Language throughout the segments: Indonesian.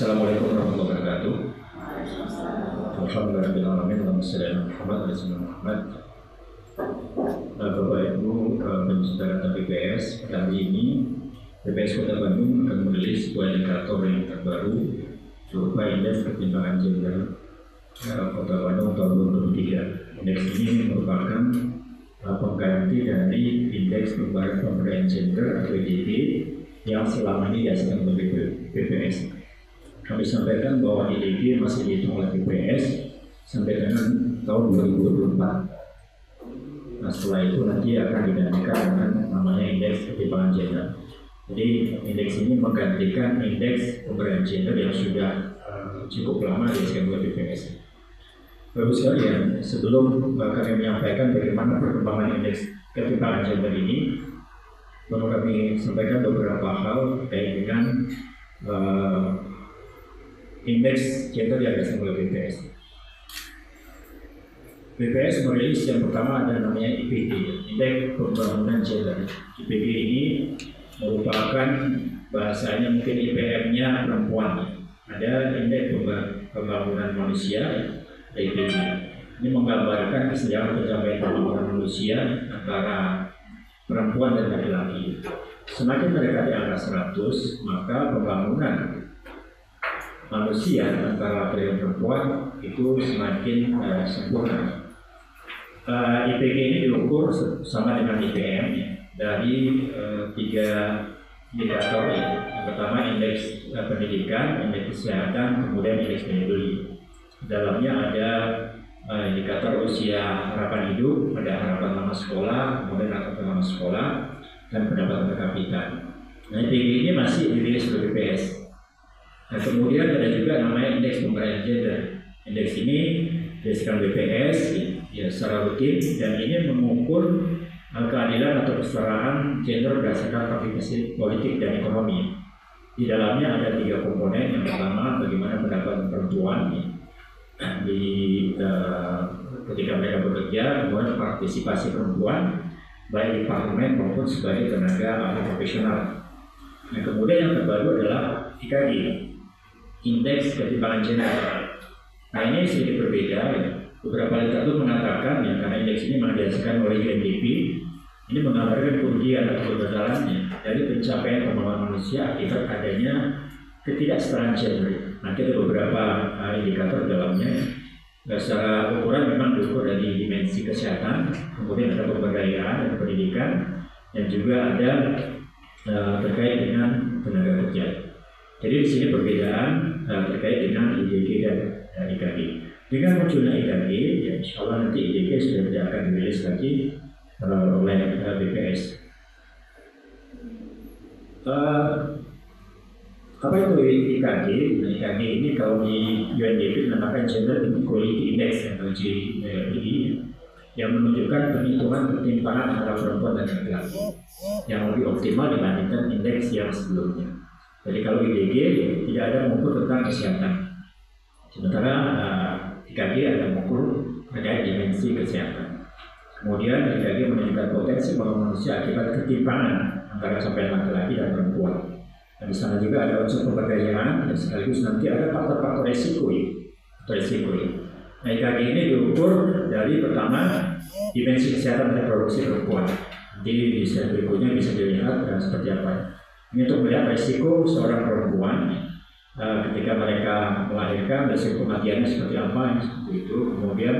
Assalamualaikum warahmatullahi wabarakatuh. Alhamdulillahirrahmanirrahim. Bapak Ibu penyelenggara BPS, kali ini BPS Kota Bandung akan merilis sebuah indikator yang terbaru berupa indeks ketimpangan gender Kota Bandung tahun 2023. Indeks ini merupakan pengganti dari indeks pemberdayaan gender atau IDG yang selama ini dihasilkan oleh BPS. Kami sampaikan bahwa IDG masih dihitung oleh BPS sampai dengan tahun 2024. Nah, setelah itu nanti akan digantikan dengan namanya indeks ketimpangan gender. Jadi indeks ini menggantikan indeks pemberdayaan gender yang sudah cukup lama dihasilkan oleh BPS. Bapak sekalian, sebelum kami menyampaikan bagaimana perkembangan indeks ketimpangan gender ini, perlu kami sampaikan beberapa hal terkait dengan indeks gender yang dihasilkan oleh BPS. BPS merilis yang pertama ada namanya IPG, Indeks Pembangunan Gender. IPG ini merupakan bahasanya mungkin IPM-nya perempuan. Ada Indeks Pembangunan Manusia, IPG. Ini menggambarkan kesenjangan pencapaian pembangunan manusia antara perempuan dan laki-laki. Semakin mendekati angka 100, maka pembangunan manusia antara laki dan perempuan itu semakin sempurna. IPG ini diukur sama dengan IPM dari 3 indikator. Yang pertama indeks pendidikan, indeks kesehatan, kemudian indeks daya beli. Dalamnya ada indikator usia harapan hidup, ada harapan lama sekolah, kemudian harapan lama sekolah, dan pendapatan per kapita. Nah, IPG ini masih dirilis oleh BPS. Nah, kemudian ada juga namanya indeks pemberdayaan gender. Indeks ini dihasilkan BPS ya secara rutin, dan ini mengukur keadilan atau kesetaraan gender berdasarkan partisipasi politik dan ekonomi. Di dalamnya ada 3 komponen. Yang pertama, bagaimana pendapatan perempuan ketika mereka bekerja, kemudian partisipasi perempuan baik di parlemen maupun sebagai tenaga ahli profesional. Nah, kemudian yang terbaru adalah IKG, Indeks Ketimpangan Gender. Nah, ini sedikit berbeda ya. Beberapa literatur mengatakan ya, karena indeks ini dihasilkan oleh UNDP, ini menggambarkan kerugian atau kegagalannya dari pencapaian pembangunan manusia akibat adanya ketidaksetaraan gender. Nanti ada beberapa indikator dalamnya. Secara ukuran memang diukur dari dimensi kesehatan, kemudian ada pemberdayaan dan pendidikan, dan juga ada terkait dengan tenaga kerja. Jadi di sini perbedaan terkait dengan IDG dan IKG. Dengan munculnya IKG, ya insya Allah nanti IDG sudah tidak akan dirilis lagi oleh BPS. Apa itu IKG? Nah, IKG ini kalau di UNDP dinamakan Gender Inequality Index atau GEI, yang menunjukkan perhitungan ketimpangan antara perempuan dan laki-laki yang lebih optimal dibandingkan indeks yang sebelumnya. Jadi kalau IDG tidak ada mengukur tentang kesehatan, sementara IKG ada mengukur terkait dimensi kesehatan. Kemudian IKG menunjukkan potensi pembangunan manusia akibat ketimpangan antara capaian laki-laki dan perempuan. Dan di sana juga ada unsur pemberdayaan, dan sekaligus nanti ada faktor-faktor resiko. Nah, IKG ini diukur dari pertama dimensi kesehatan reproduksi perempuan. Nanti di slide berikutnya bisa dilihat seperti apa. Ini untuk melihat resiko seorang perempuan ketika mereka melahirkan, resiko kematiannya seperti apa, seperti itu. Kemudian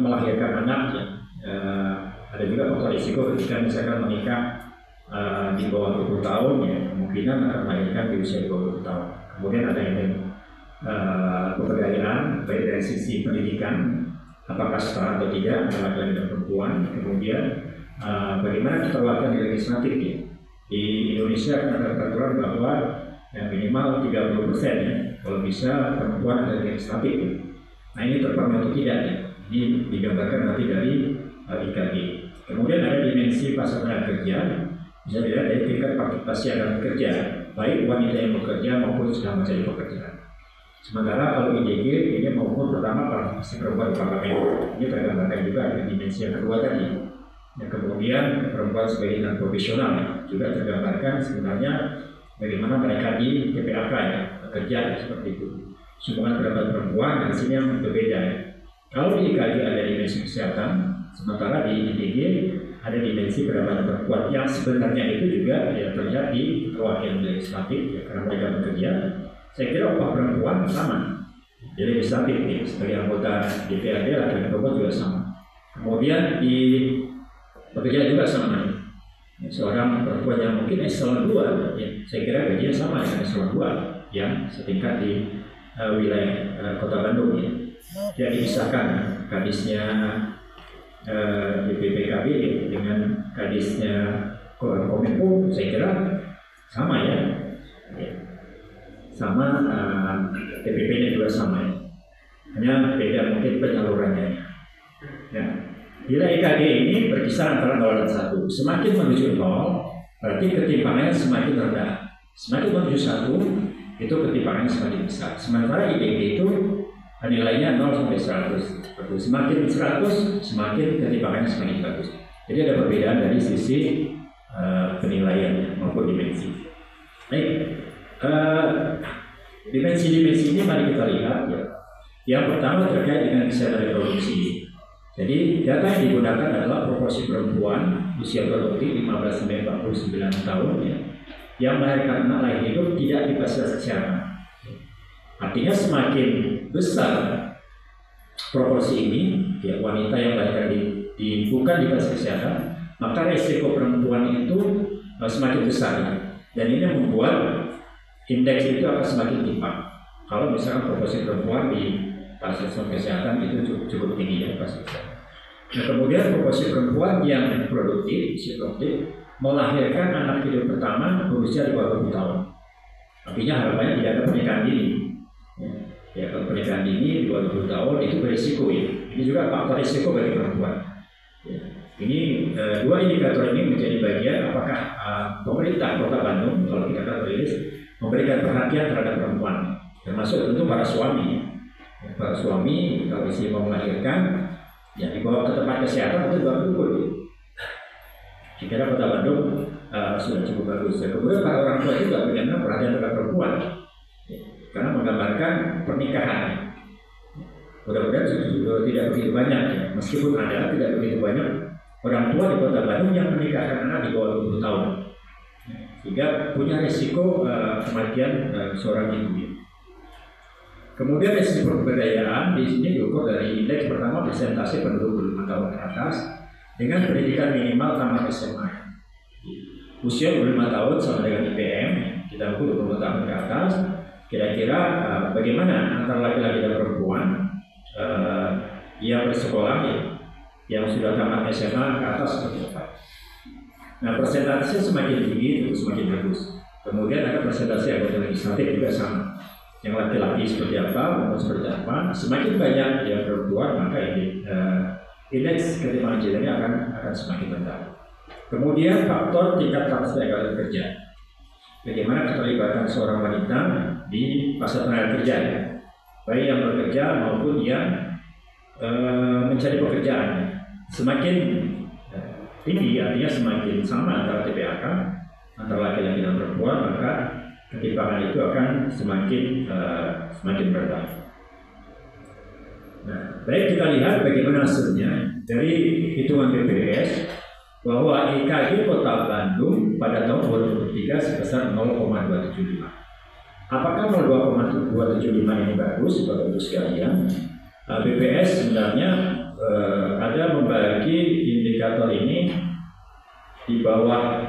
melahirkan anak, ya. Ada juga faktor risiko ketika misalkan menikah di bawah 20 tahun, ya, kemungkinan akan melahirkan di usia 20 tahun. Kemudian ada ini pemberdayaan baik dari sisi pendidikan, apakah setara atau tidak antara laki-laki dan perempuan. Kemudian bagaimana keterwakilan di legislatif, ya. Di Indonesia ada peraturan bahwa yang minimal 30% ya, kalau bisa perempuan ada di legislatif, ya. Nah, ini terpenuhi atau tidak, ya. Ini digambarkan nanti dari IKG. Kemudian ada dimensi pasar tenaga kerja, bisa dilihat dari tingkat partisipasi dalam kerja, baik wanita yang bekerja maupun sedang mencari pekerjaan. Sementara kalau IDG ini mengukur pertama partisipasi perempuan di parlemen, ini tergambarkan juga dengan dimensi yang kedua tadi. Yang kemudian perempuan sebagai non profesional juga tergambarkan sebenarnya bagaimana mereka di TPAK ya, bekerja seperti itu. Sumbangan terhadap perempuan dan sini yang berbeda ya. Kalau di IKG ada dimensi kesehatan, sementara di IPG ada dimensi pendapatan perempuan yang sebenarnya itu juga ya, terlihat di perwakilan legislatif ya, karena mereka bekerja. Saya kira upah perempuan sama di legislatif ya, sebagai anggota DPRD laki-laki perempuan juga sama. Kemudian di pekerja juga sama. Ya, seorang perempuan yang mungkin eselon 2, ya, saya kira gajinya sama dengan eselon 2 yang setingkat di wilayah Kota Bandung ya. Jadi dipisahkan kadisnya BPPKB dengan kadisnya Kominfo, saya kira sama ya, sama TPP-nya juga sama ya. Hanya beda mungkin penyalurannya. Ya. Bila IKG ini berkisar antara 0 dan 1, semakin menuju 0 berarti ketimpangannya semakin rendah. Semakin menuju 1 itu ketimpangannya semakin besar. Sementara IPG itu nilainya 0 sampai 100. Semakin 100 semakin ketimpangannya semakin bagus. Jadi ada perbedaan dari sisi penilaian maupun dimensi. Baik, dimensi-dimensi ini mari kita lihat ya. Yang pertama terkait dengan kesehatan reproduksi. Jadi data yang digunakan adalah proporsi perempuan usia produktif 15-49 tahun ya, yang melahirkan anak lahir hidup tidak di fasilitas kesehatan. Artinya semakin besar proporsi ini ya, wanita yang melahirkan bukan di fasilitas kesehatan, maka resiko perempuan itu semakin besar ya. Dan ini membuat indeks itu akan semakin timpang. Kalau misalkan proporsi perempuan di fasilitas kesehatan itu cukup tinggi ya fasilitas. Nah, kemudian proporsi perempuan yang produktif melahirkan anak hidup pertama berusia 20 tahun. Artinya harapannya tidak ada pernikahan dini. Ya, kalau pernikahan dini 20 tahun itu berisiko ya. Ini juga faktor risiko bagi perempuan. Ya. Ini dua indikator ini menjadi bagian apakah pemerintah Kota Bandung kalau kita akan rilis memberikan perhatian terhadap perempuan, termasuk tentu para suami. Ya, para suami kalau istri mau melahirkan, ya dibawa ke tempat kesehatan itu baru dulu. Kira Kota Bandung sudah cukup bagus. Ya, kemudian para orang tua juga bagaimana perhatian terhadap perempuan, ya, karena menggambarkan pernikahan. Mudah-mudahan tidak begitu banyak, ya. Meskipun ada tidak begitu banyak orang tua di Kota Bandung yang menikahkan anak di bawah 20 tahun, sehingga punya risiko kematian seorang ibu. Ya. Kemudian dari sisi pemberdayaan di sini diukur dari indeks pertama presentasi penduduk 25 tahun ke atas dengan pendidikan minimal tamat SMA. Usia 25 tahun sama dengan IPM, kita ukur 25 tahun ke atas. Kira-kira bagaimana antara laki-laki dan perempuan yang bersekolah ya, yang sudah tamat SMA ke atas seperti apa? Nah, persentasenya semakin tinggi itu semakin bagus. Kemudian ada presentasi anggota legislatif juga sama. Yang laki-laki seperti apa, maupun seperti apa, semakin banyak yang perempuan maka ini indeks ketimpangan gendernya akan semakin rendah. Kemudian faktor tingkat kapasitas kerja. Bagaimana keterlibatan seorang wanita di pasar tenaga kerja, ya? Baik yang bekerja maupun yang mencari pekerjaan. Semakin tinggi artinya semakin sama antara TPAK antara laki-laki dan perempuan, maka ketimpangan itu akan semakin rendah. Nah, baik kita lihat bagaimana hasilnya dari hitungan BPS bahwa IKG Kota Bandung pada tahun 2003 sebesar 0,275. Apakah 0,275 ini bagus Bapak Ibu sekalian? BPS sebenarnya ada membagi indikator ini di bawah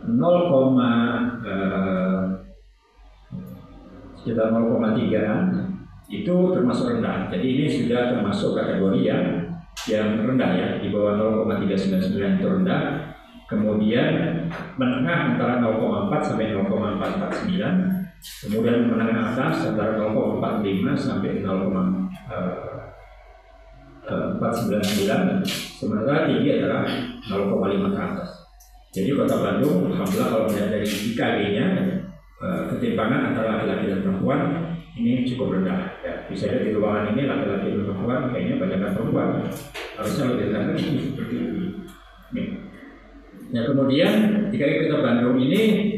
0,3 itu termasuk rendah. Jadi ini sudah termasuk kategori yang rendah ya, di bawah 0,399 itu rendah. Kemudian menengah antara 0,4 sampai 0,449. Kemudian menengah atas antara 0,45 sampai 0,499. Sementara tinggi adalah 0,5 ke atas. Jadi Kota Bandung, alhamdulillah kalau melihat dari IKG-nya, ketimpangan antara laki-laki dan perempuan ini cukup rendah. Ya, bisa lihat di ruangan ini laki-laki dan perempuan kayaknya banyak perempuan. Harusnya lebih rendah lagi seperti ini. Nah kemudian IKG Kota Bandung ini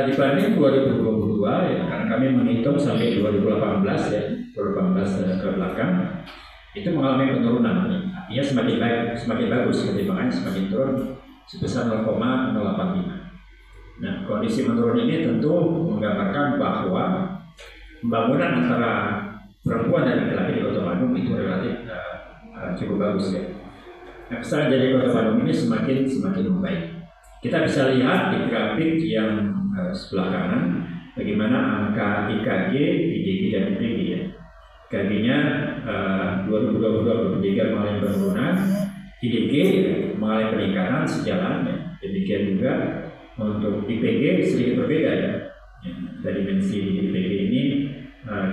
dibanding 2022 ya, karena kami menghitung sampai 2018 ya, 2018 ke belakang itu mengalami penurunan. Artinya semakin bagus, ketimpangannya semakin turun sebesar 0,085. Nah kondisi menurun ini tentu menggambarkan bahwa pembangunan antara perempuan dan laki-laki di Kota Bandung itu relatif cukup bagus ya. Nah, kesalahan jadi Kota Bandung ini semakin membaik. Kita bisa lihat di grafik yang sebelah kanan bagaimana angka IKG, IDG dan IPG ya. IKG-nya 2022-2023 mengalami penurunan, IDG mengalami peningkatan sejalan ya. Demikian juga untuk IPG sedikit berbeda ya. Dari dimensi IPG ini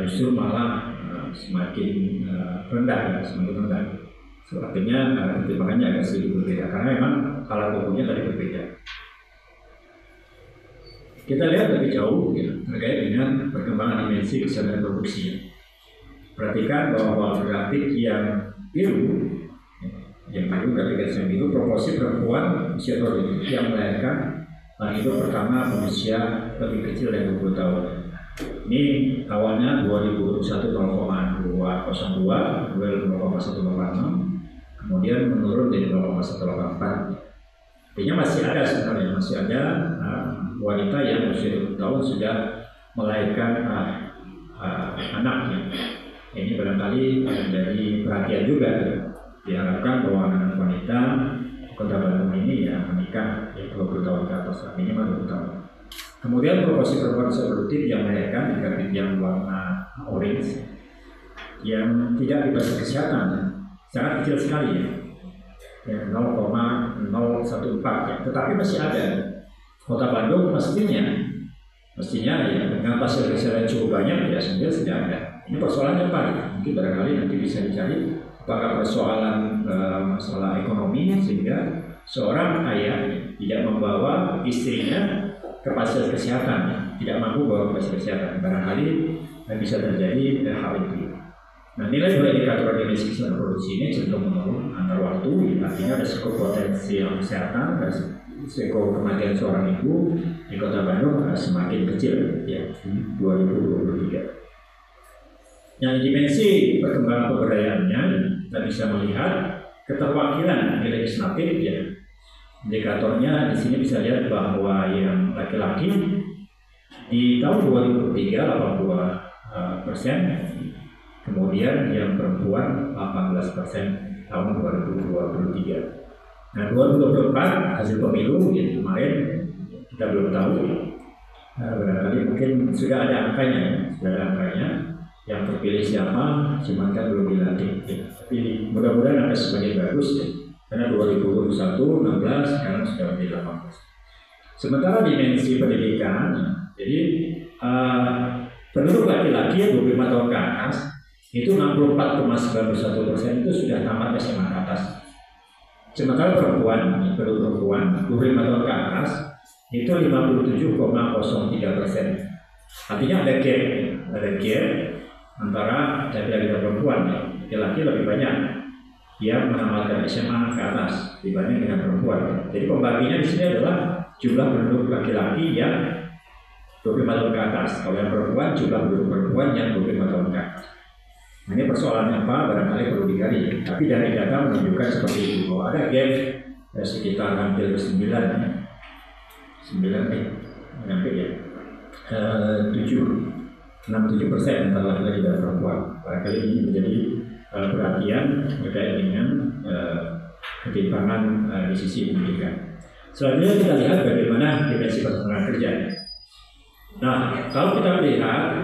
justru malah semakin rendah ya, semakin rendah. So, artinya pertimbangannya agak sedikit berbeda karena memang alat ukurnya tadi berbeda. Kita lihat lebih jauh ya, terkait dengan perkembangan dimensi kesadaran produksi. Perhatikan bahwa grafik yang biru, grafik yang biru proporsi perempuan usia produktif yang melahirkan hidup pertama berusia lebih kecil dari 20 tahun. Ini awalnya 2021 0,202, 0,186, kemudian menurun jadi 0,184. Artinya masih ada sebenarnya, masih ada wanita yang usia 20 tahun sudah melahirkan anaknya. Ini barangkali menjadi perhatian juga. Diharapkan bahwa anak wanita Kota Bandung ini ya menikah 20 tahun ke atas, minimal 20 tahun. Kemudian proporsi perempuan usia produktif yang melahirkan di grafik yang warna orange yang tidak dibaca kesehatan sangat kecil sekali ya, 0,014 ya. Tetapi masih ada. Kota Bandung mestinya ya dengan pasien kesehatan cukup banyak ya sebenarnya sudah ada. Ini persoalannya apa? Mungkin barangkali nanti bisa dicari apakah persoalan masalah ekonomi sehingga seorang ayah tidak membawa istrinya ke fasilitas kesehatan, tidak mampu bawa ke fasilitas kesehatan. Barangkali bisa terjadi hal itu. Nah, nilai dua indikator dimensi kesehatan produksi ini cenderung menurun antar waktu, artinya resiko potensial kesehatan, resiko kematian seorang ibu di Kota Bandung semakin kecil ya 2023. Yang dimensi perkembangan keberdayaannya kita bisa melihat keterwakilan di legislatif ya. Indikatornya di sini bisa lihat bahwa yang laki-laki di tahun 2023 82%, kemudian yang perempuan 18% tahun 2023. Nah 2024 hasil pemilu ya, kemarin kita belum tahu. Barangkali mungkin sudah ada angkanya, yang terpilih siapa, cuman kan belum dilantik ya. Tapi mudah-mudahan akan semakin bagus ya. Karena 2021, 16, sekarang sudah menjadi 18. Sementara dimensi pendidikan, jadi penduduk laki-laki 25 tahun ke atas itu 64,91% itu sudah tamat SMA ke atas. Sementara penduduk perempuan 25 tahun ke atas itu 57,03%. Artinya ada gap antara laki-laki dan perempuan. Laki-laki lebih banyak yang menamatkan SMA ke atas dibanding dengan perempuan. Jadi pembaginya di sini adalah jumlah penduduk laki-laki yang 25 tahun ke atas. Kalau yang perempuan, jumlah penduduk perempuan yang 25 tahun ke atas. Nah, ini persoalannya apa? Barangkali perlu digali. Tapi dari data menunjukkan seperti itu. Bahwa ada gap sekitar hampir 67% antara laki-laki dan perempuan. Barangkali ini menjadi perhatian terkait dengan ketimpangan di sisi pendidikan. Selanjutnya kita lihat bagaimana dimensi pertemuan kerja. Nah, kalau kita lihat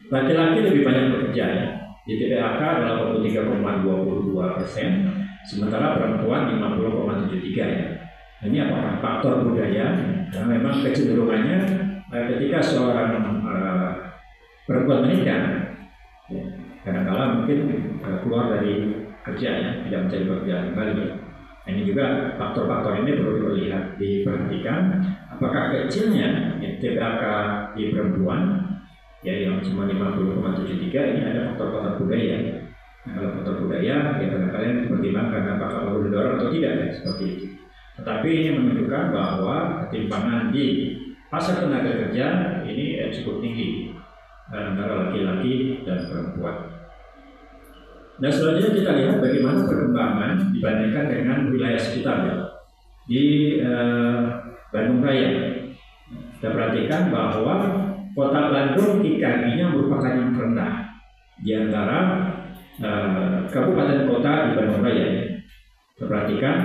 laki-laki lebih banyak bekerja ya. Di TPAK adalah 83,22%, sementara perempuan 50,73 ya. Ini apakah faktor budaya? Karena memang kecenderungannya ketika seorang perempuan menikah, ya, kadang-kala mungkin keluar dari kerja ya, tidak mencari pekerjaan kembali. Ini juga faktor-faktor ini perlu diperhatikan. Apakah kecilnya TPAK di perempuan ya yang cuma 50,73 ini ada faktor-faktor budaya. Nah, kalau faktor budaya ya kadang-kadang dipertimbangkan apakah perlu didorong atau tidak ya, seperti itu. Tetapi ini menunjukkan bahwa ketimpangan di pasar tenaga kerja ini cukup tinggi antara laki-laki dan perempuan. Nah, selanjutnya kita lihat bagaimana perkembangan dibandingkan dengan wilayah sekitarnya di Bandung Raya. Kita perhatikan bahwa kota Bandung IKG-nya merupakan yang terendah di antara kabupaten kota di Bandung Raya. Kita perhatikan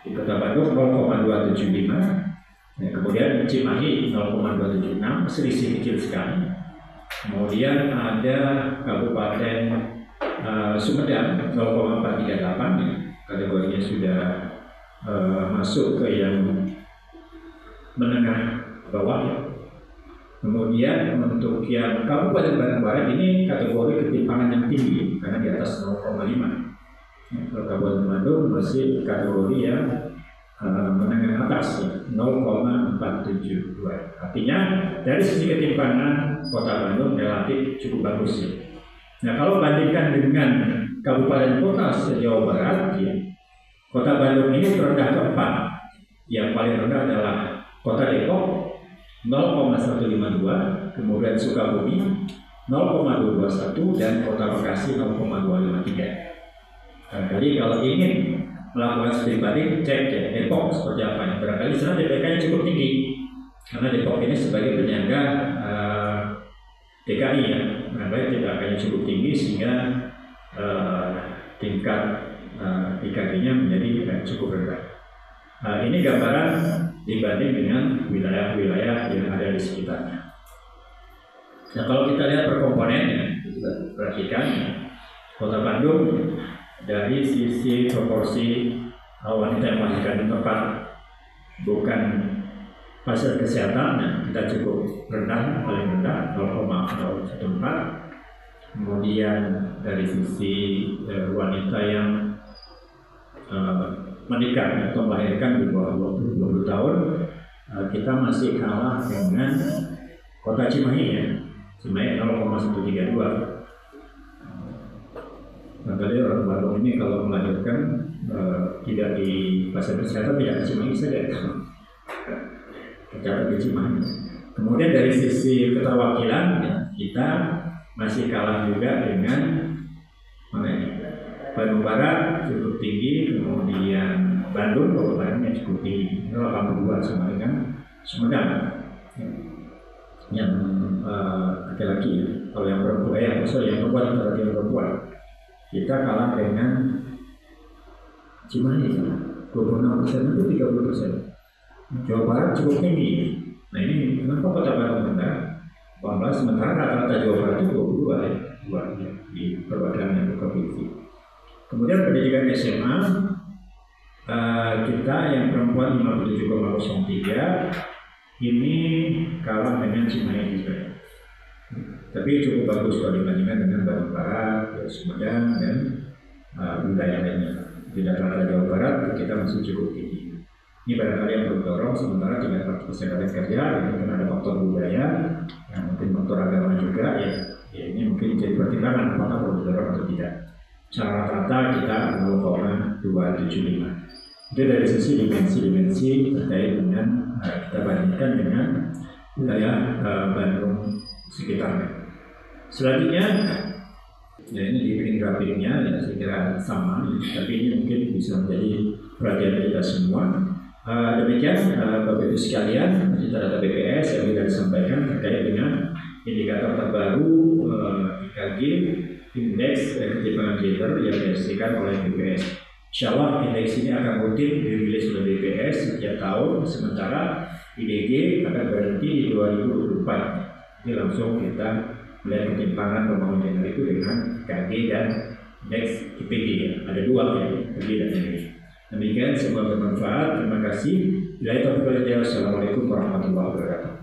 di kota Bandung 0,275, kemudian Cimahi 0,276, selisih kecil sekali. Kemudian ada Kabupaten Sumedang 0,438, kategorinya sudah masuk ke yang menengah bawah. Kemudian untuk yang Kabupaten Bandung Barat ini kategori ketimpangan yang tinggi karena di atas 0,5. Kalau Kabupaten Bandung masih kategori yang menengah atas, 0,472. Artinya dari sisi ketimpangan kota Bandung relatif cukup bagus ya. Nah, kalau bandingkan dengan kabupaten kota se-Jawa Barat ya, kota Bandung ini terendah keempat. Yang paling rendah adalah kota Depok 0,152, kemudian Sukabumi 0,221 dan kota Bekasi 0,253. Jadi kalau ingin melakukan studi banding, cek ya Depok seperti apa ya. Barangkali sana DPK-nya cukup tinggi karena Depok ini sebagai penyangga DKI ya. Barangkali DPK-nya cukup tinggi sehingga tingkat IKG-nya menjadi cukup rendah. Ini gambaran dibanding dengan wilayah-wilayah yang ada di sekitarnya. Nah, kalau kita lihat per komponennya, kita perhatikan kota Bandung dari sisi proporsi wanita yang melahirkan di tempat bukan fasilitas kesehatan, nah, kita cukup rendah, paling rendah 0,014. Kemudian dari sisi wanita yang menikah atau melahirkan di bawah 20 tahun, kita masih kalah dengan kota Cimahi ya. Cimahi 0,132. Makanya orang Bandung ini kalau melahirkan tidak di fasilitas kesehatan, tidak di Cimahi saja. Tercatat di Cimahi. Kemudian dari sisi keterwakilan ya, kita masih kalah juga dengan mana ini? Bandung Barat cukup tinggi, kemudian Bandung kabupatennya cukup tinggi, 82 sama dengan Sumedang yang laki-laki ya. Kalau yang perempuan, yang perempuan laki-laki yang perempuan, kita kalah dengan Cimahi 26% itu 30%. Jawa Barat cukup tinggi. Nah ini kenapa kota Bandung rendah? 18, sementara rata-rata Jawa Barat itu 22 ya, 2 ya, di perwakilan provinsi. Kemudian pendidikan SMA kita yang perempuan 57,03 ini kalah dengan Cimahi juga. Tapi cukup bagus kalau dibandingkan dengan Bandung Barat, Sumedang dan wilayah lainnya. Di rata-rata Jawa Barat kita masih cukup tinggi. Ini barangkali yang mendorong sementara tingkat partisipasi kerja ini karena ada faktor budaya, yang mungkin faktor agama juga ya ini mungkin jadi pertimbangan apakah perlu didorong atau tidak. Secara rata kita 0,275. Itu dari sisi dimensi-dimensi terkait dengan kita bandingkan dengan wilayah Bandung sekitarnya. Selanjutnya, ya ini di green grafiknya ya saya kira sama, tapi ini mungkin bisa menjadi perhatian kita semua. Demikian Bapak Ibu sekalian, data BPS yang kita disampaikan terkait dengan indikator terbaru IKG indeks ketimpangan gender yang dihasilkan oleh BPS. Insya Allah indeks ini akan rutin dirilis oleh BPS setiap tahun, sementara IDG akan berhenti di 2024. Jadi langsung kita melihat ketimpangan pembangunan gender itu dengan IKG dan indeks IPG. Ada dua ya, IPG dan IPG. Demikian, semoga bermanfaat. Terima kasih. Assalamualaikum warahmatullahi wabarakatuh.